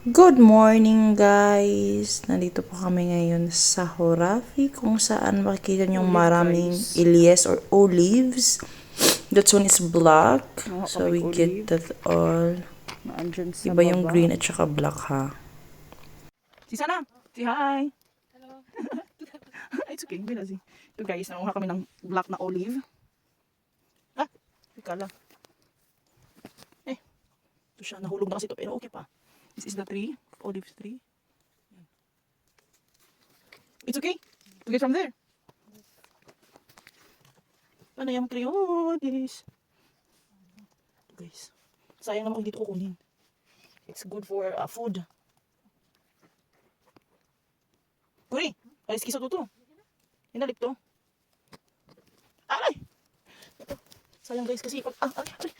Good morning guys! Nandito po kami ngayon sa Horafi kung saan makikita nyo maraming ilyes or olives. That one is black. So we get that all. Iba yung green at saka black ha. Si Sana! Si hi! Hello! It's okay, hindi si. Ito guys, nakuha kami ng black na olive. Ah! Ikala. Ito siya, nahulog na kasi ito pero okay pa. This is the tree, olive tree. It's okay to get from there. Ano yung tree? Oh, this. Ito guys. Sayang naman kung dito kukunin. It's good for food. Kuri, alis kiso to. Hinalik to. Ay! Sayang guys kasi pag... Ay!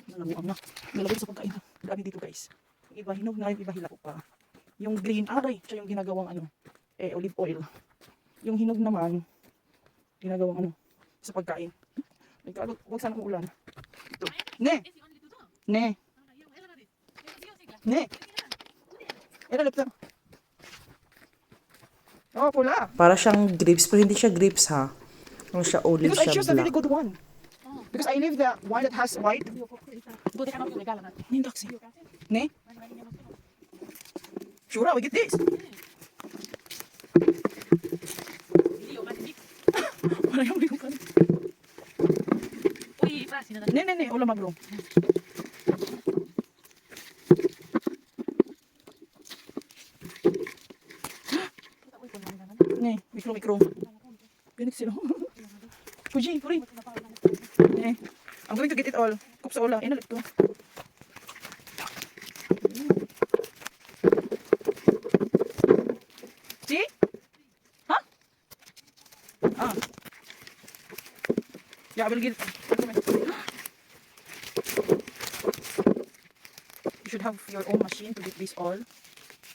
Nalabuan na. Nalagay sa pagkain. Grabe dito guys. Yung iba hinog na, yung iba hilako pa. Yung green, siya yung ginagawang olive oil. Yung hinog naman, ginagawang sa pagkain. Huwag sana umulan. Ito. Ne! Era lipta. Oh, pula. Para siyang grapes pero hindi siya grapes ha. Ano siya olive Because I siya choose a really black. good one. Because I leave the one that has white. Nindak siya. Ne? Sure, we get this. Wala yung bigo pa. Ne, wala magro. Ne, mikro. Ganik sila. Puji, puri. Ne. I'm going to get it all. Kup sa ula. Inalit to. See? Huh? Ah. Yeah, I will get. You should have your own machine to get this all.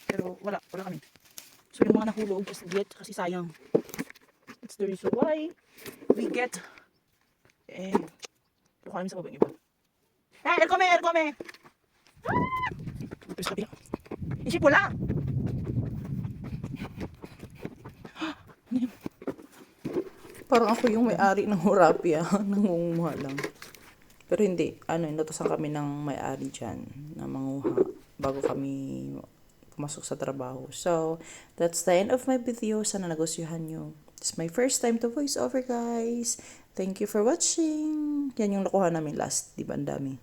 Pero wala kami. So yung mga nahulog, just get kasi sayang. It's the reason why we get kuha namin sa babang iba. Erkome! Pero sa kabila. Isi pula! Parang ako yung may-ari ng Horafi ha. Nangungumuha lang. Pero hindi. Inutosan kami ng may-ari dyan na manguha bago kami pumasok sa trabaho. So, that's the end of my video. Sana nagustuhan nyo. It's my first time to voice over guys. Thank you for watching. Yan yung nakuha namin last. Diba ang dami?